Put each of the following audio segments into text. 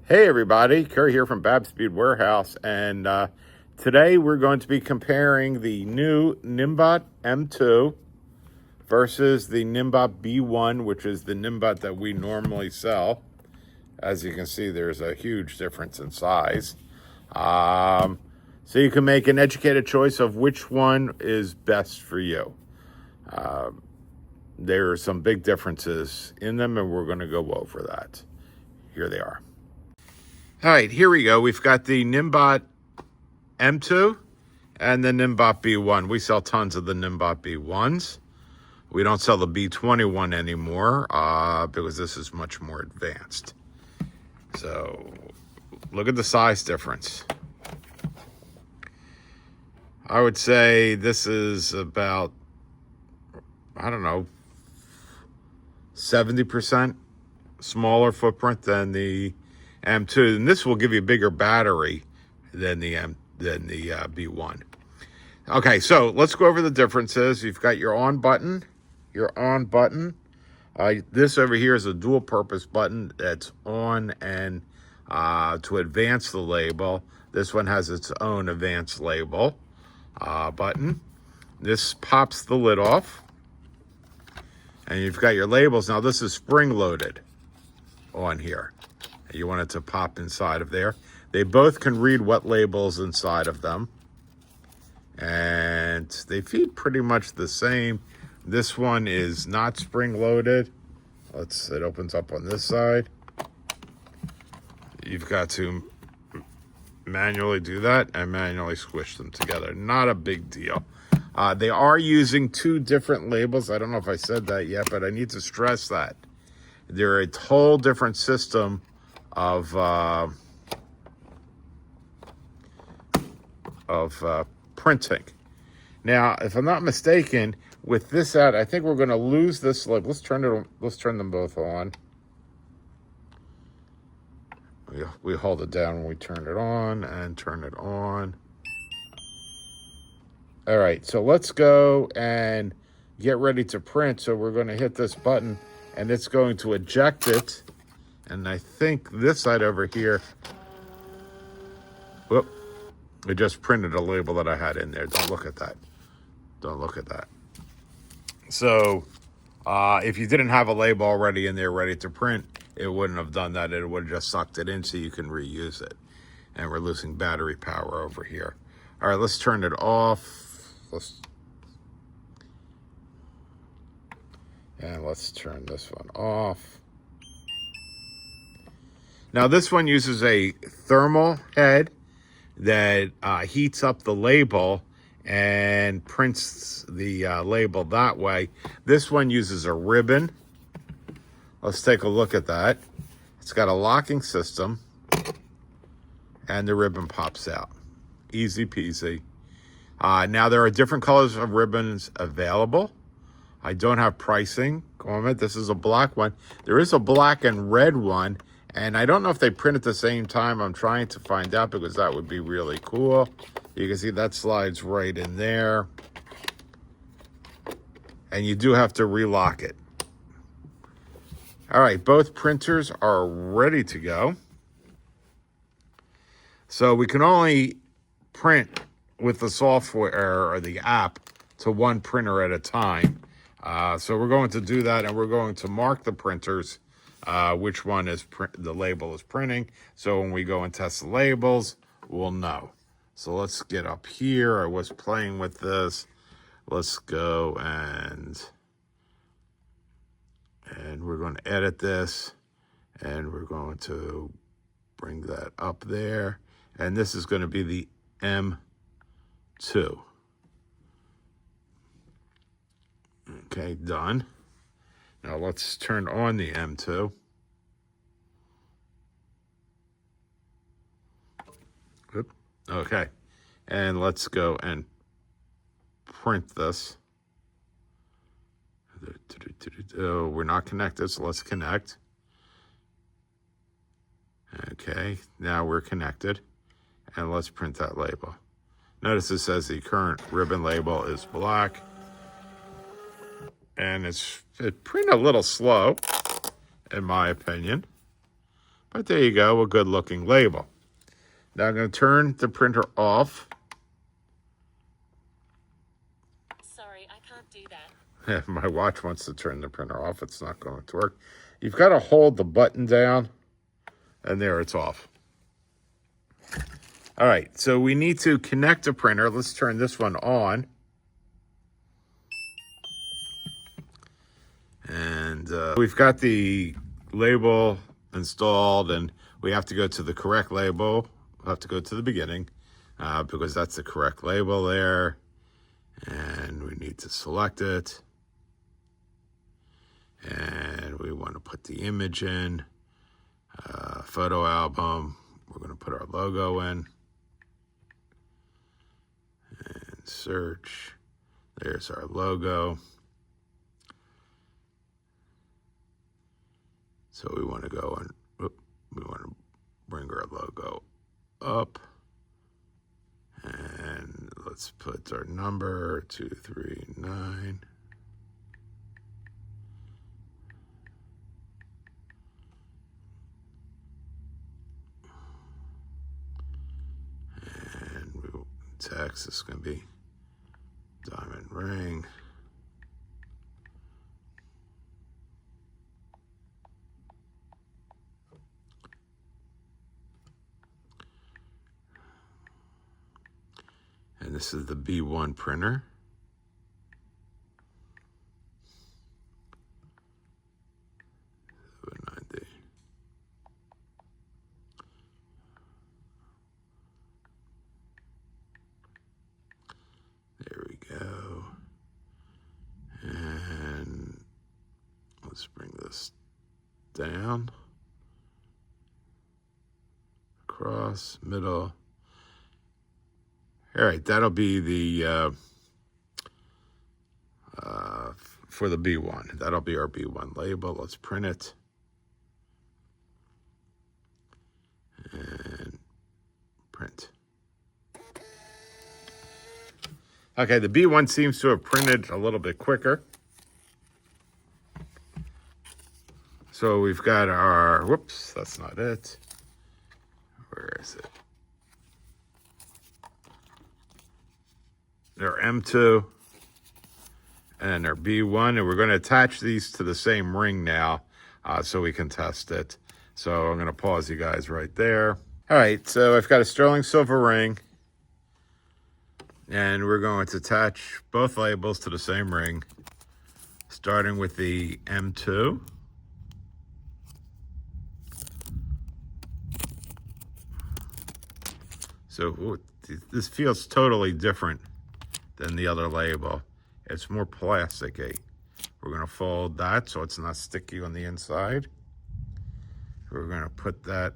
Hey everybody, Kerry here from Babspeed Warehouse, and today we're going to be comparing the new Niimbot M2 versus the Niimbot B1, which is the Niimbot that we normally sell. As you can see, there's a huge difference in size. So you can make an educated choice of which one is best for you. There are some big differences in them, and we're going to go over that. Here they are. All right, here we go. We've got the Niimbot M2 and the Niimbot B1. We sell tons of the Niimbot B1s. We don't sell the B21 anymore because this is much more advanced. So look at the size difference. I would say this is about, 70% smaller footprint than the M2, and this will give you a bigger battery than the B1. Okay, so let's go over the differences. You've got your on button. This over here is a dual purpose button that's on and to advance the label. This one has its own advanced label button. This pops the lid off, and you've got your labels. Now this is spring loaded on here. You want it to pop inside of there. They both can read what labels inside of them. And they feed pretty much the same. This one is not spring loaded. It opens up on this side. You've got to manually do that and manually squish them together. Not a big deal. They are using two different labels. I don't know if I said that yet, but I need to stress that. They're a whole different system of printing. Now, if I'm not mistaken, with this out, I think we're going to lose this. Let's turn them both on. We hold it down when we turn it on and turn it on. All right, so let's go and get ready to print. So we're going to hit this button, and it's going to eject it. And I think this side over here, whoop, it just printed a label that I had in there. Don't look at that. Don't look at that. So if you didn't have a label already in there ready to print, it wouldn't have done that. It would have just sucked it in so you can reuse it. And we're losing battery power over here. All right, let's turn it off. Let's turn this one off. Now, this one uses a thermal head that heats up the label and prints the label that way. This one uses a ribbon. Let's take a look at that. It's got a locking system, and the ribbon pops out. Easy peasy. Now, there are different colors of ribbons available. I don't have pricing. Comment. This is a black one. There is a black and red one. And I don't know if they print at the same time. I'm trying to find out because that would be really cool. You can see that slides right in there. And you do have to relock it. All right, both printers are ready to go. So we can only print with the software or the app to one printer at a time. So we're going to do that, and we're going to mark the printers which one is the label is printing. So when we go and test the labels, we'll know. So let's get up here. I was playing with this. Let's go and we're going to edit this, and we're going to bring that up there. And this is going to be the M2. Okay, done. Now let's turn on the M2. Oop. Okay, and let's go and print this. Oh, we're not connected, so let's connect. Okay, now we're connected, and let's print that label. Notice it says the current ribbon label is black. and it printed a little slow, in my opinion. But there you go, a good looking label. Now I'm going to turn the printer off. Sorry, I can't do that. If my watch wants to turn the printer off, it's not going to work. You've got to hold the button down, and there it's off. All right, so we need to connect the printer. Let's turn this one on. And we've got the label installed, and we have to go to the correct label. We'll have to go to the beginning because that's the correct label there. And we need to select it. And we want to put the image in, photo album. We're going to put our logo in. And search. There's our logo. So we want to go and we want to bring our logo up. And let's put our number 239. And we will text, this is going to be diamond ring. And this is the B1 printer. There we go. And let's bring this down. Across, middle. All right, that'll be the for the B1. That'll be our B1 label. Let's print it. And print. Okay, the B1 seems to have printed a little bit quicker. So we've got our, whoops, that's not it. Where is it? Our M2 and our B1, and we're going to attach these to the same ring now so we can test it. So I'm going to pause you guys right there. All right, so I've got a sterling silver ring, and we're going to attach both labels to the same ring, starting with the M2. So this feels totally different than the other label. It's more plasticky. We're going to fold that so it's not sticky on the inside. We're going to put that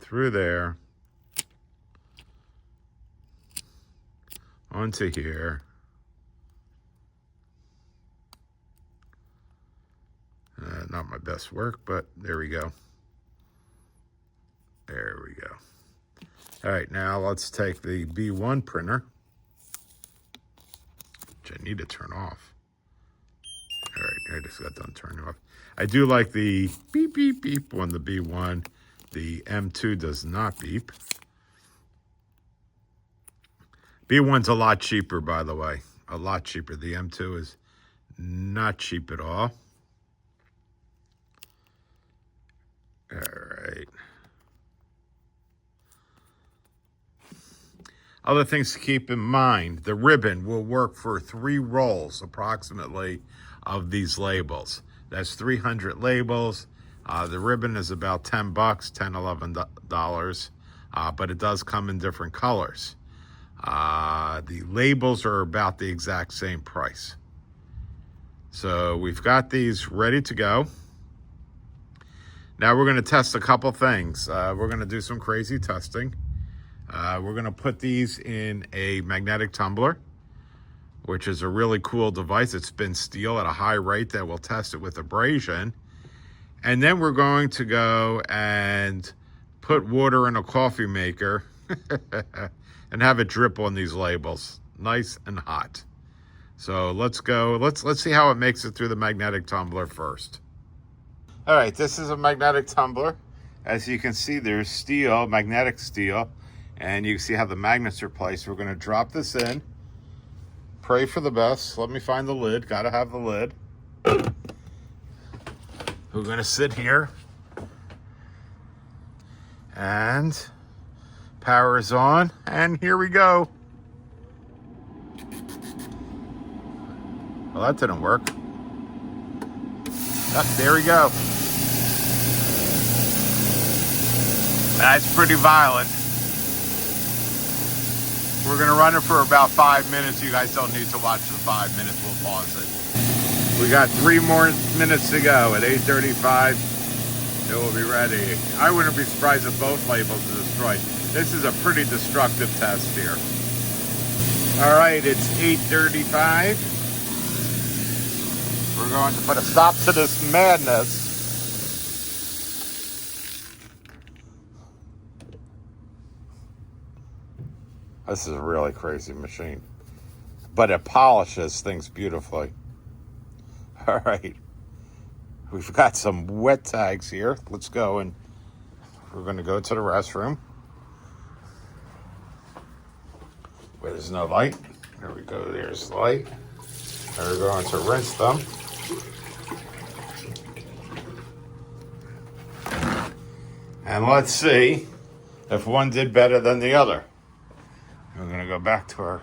through there onto here. Not my best work, but there we go. There we go. All right, now let's take the B1 printer, which I need to turn off. All right, I just got done turning off. I do like the beep, beep, beep on the B1. The M2 does not beep. B1's a lot cheaper, by the way. A lot cheaper. The M2 is not cheap at all. All right. Other things to keep in mind, the ribbon will work for 3 rolls approximately of these labels. That's 300 labels. The ribbon is about $10, $10, $11, but it does come in different colors. The labels are about the exact same price. So we've got these ready to go. Now we're going to test a couple things. We're going to do some crazy testing. We're going to put these in a magnetic tumbler, which is a really cool device. It spins steel at a high rate that will test it with abrasion. And then we're going to go and put water in a coffee maker and have it drip on these labels, nice and hot. So let's go. Let's see how it makes it through the magnetic tumbler first. All right, this is a magnetic tumbler. As you can see, there's steel, magnetic steel, and you can see how the magnets are placed. We're going to drop this in. Pray for the best. Let me find the lid. Got to have the lid. We're going to sit here. And power is on. And here we go. Well, that didn't work. Oh, there we go. That's pretty violent. We're going to run it for about 5 minutes. You guys don't need to watch the 5 minutes. We'll pause it. We got 3 more minutes to go. At 8:35, it will be ready. I wouldn't be surprised if both labels are destroyed. This is a pretty destructive test here. All right, it's 8:35. We're going to put a stop to this madness. This is a really crazy machine, but it polishes things beautifully. All right, we've got some wet tags here. Let's go, and we're going to go to the restroom where there's no light. There we go, there's light. And we're going to rinse them. And let's see if one did better than the other. We're going to go back to our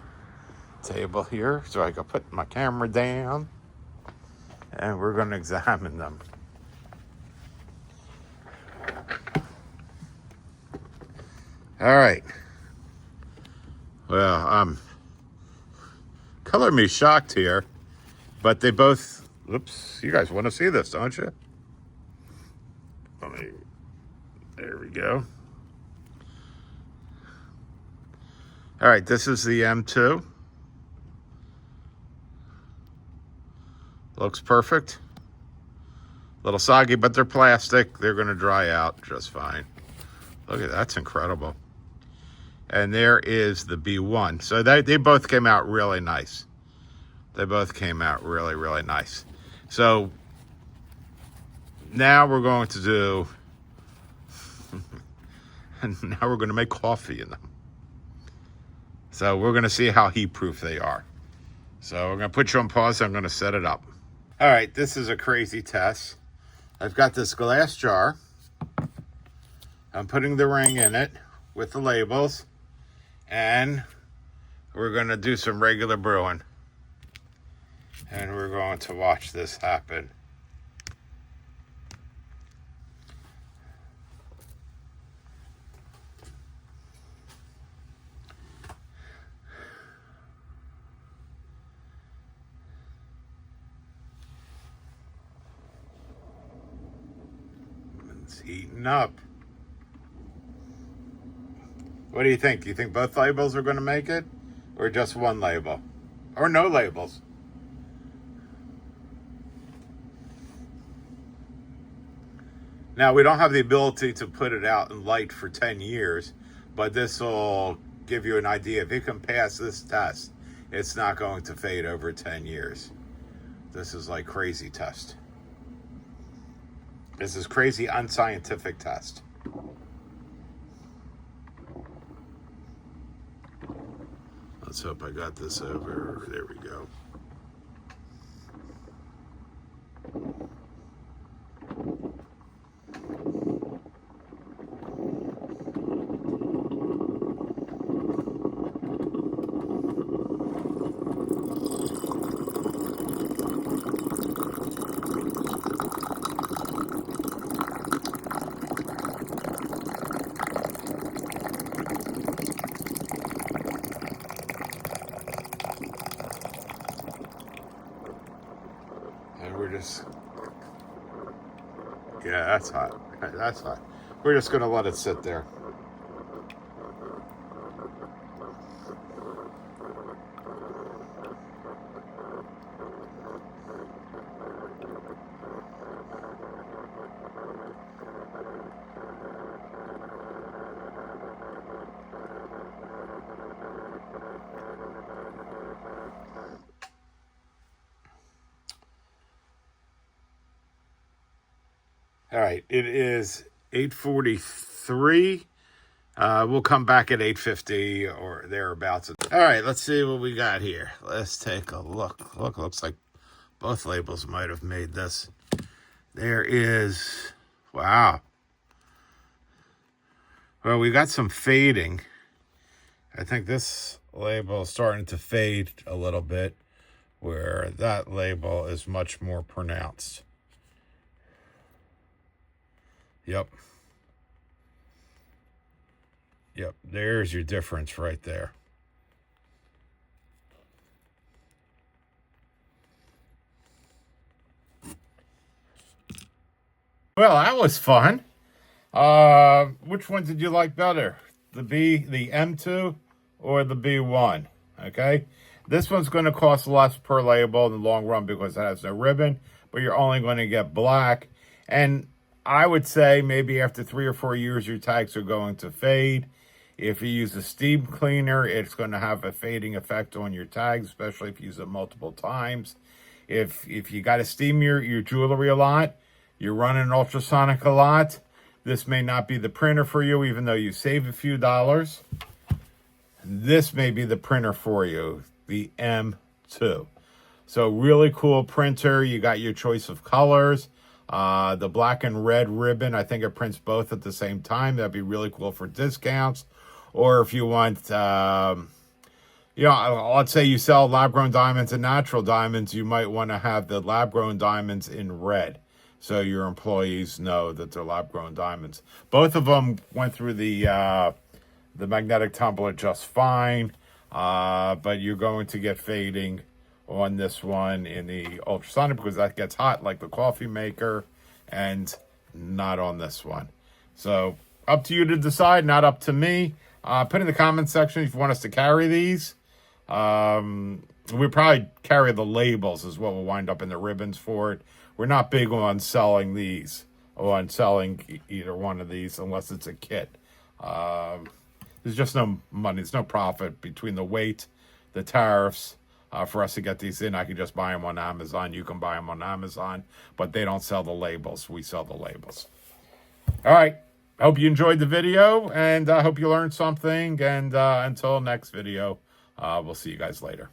table here so I can put my camera down. And we're going to examine them. All right. Well, color me shocked here, but they both, oops, you guys want to see this, don't you? There we go. All right, this is the M2. Looks perfect. A little soggy, but they're plastic. They're going to dry out just fine. Look at that, that's incredible. And there is the B1. So they both came out really nice. They both came out really, really nice. So now we're going to do, and now we're going to make coffee in them. So we're going to see how heat-proof they are. So we're going to put you on pause. I'm going to set it up. All right, this is a crazy test. I've got this glass jar. I'm putting the ring in it with the labels. And we're going to do some regular brewing. And we're going to watch this happen. It's heating up. What do you think? Do you think both labels are going to make it? Or just one label? Or no labels? Now, we don't have the ability to put it out in light for 10 years, but this will give you an idea. If you can pass this test, it's not going to fade over 10 years. This is like crazy test. This is crazy unscientific test. Let's hope I got this over. There we go. We're just, yeah, that's hot. That's hot. We're just going to let it sit there. All right, it is 8:43. We'll come back at 8:50 or thereabouts. All right, let's see what we got here. Let's take a look. Look, looks like both labels might have made this. There is, wow. Well, we got some fading. I think this label is starting to fade a little bit, where that label is much more pronounced. Yep. Yep, there's your difference right there. Well, that was fun. Which one did you like better? The M2 or the B1? Okay. This one's going to cost less per label in the long run because it has no ribbon, but you're only going to get black. And I would say maybe after 3 or 4 years, your tags are going to fade. If you use a steam cleaner, it's going to have a fading effect on your tags, especially if you use it multiple times. If you got to steam your jewelry a lot, you're running ultrasonic a lot, this may not be the printer for you, even though you save a few dollars. This may be the printer for you, the M2. So really cool printer. You got your choice of colors. The black and red ribbon, I think it prints both at the same time. That'd be really cool for discounts. Or if you want, let's say you sell lab-grown diamonds and natural diamonds, you might want to have the lab-grown diamonds in red, so your employees know that they're lab-grown diamonds. Both of them went through the magnetic tumbler just fine, but you're going to get fading on this one in the ultrasonic because that gets hot like the coffee maker, and not on this one. So up to you to decide, not up to me. Put in the comments section if you want us to carry these. We probably carry the labels is what will wind up in the ribbons for it. We're not big on selling these or on selling either one of these unless it's a kit. There's just no money. There's no profit between the weight, the tariffs. For us to get these in, I can just buy them on Amazon. You can buy them on Amazon, but they don't sell the labels. We sell the labels. All right. I hope you enjoyed the video, and I hope you learned something. And until next video, we'll see you guys later.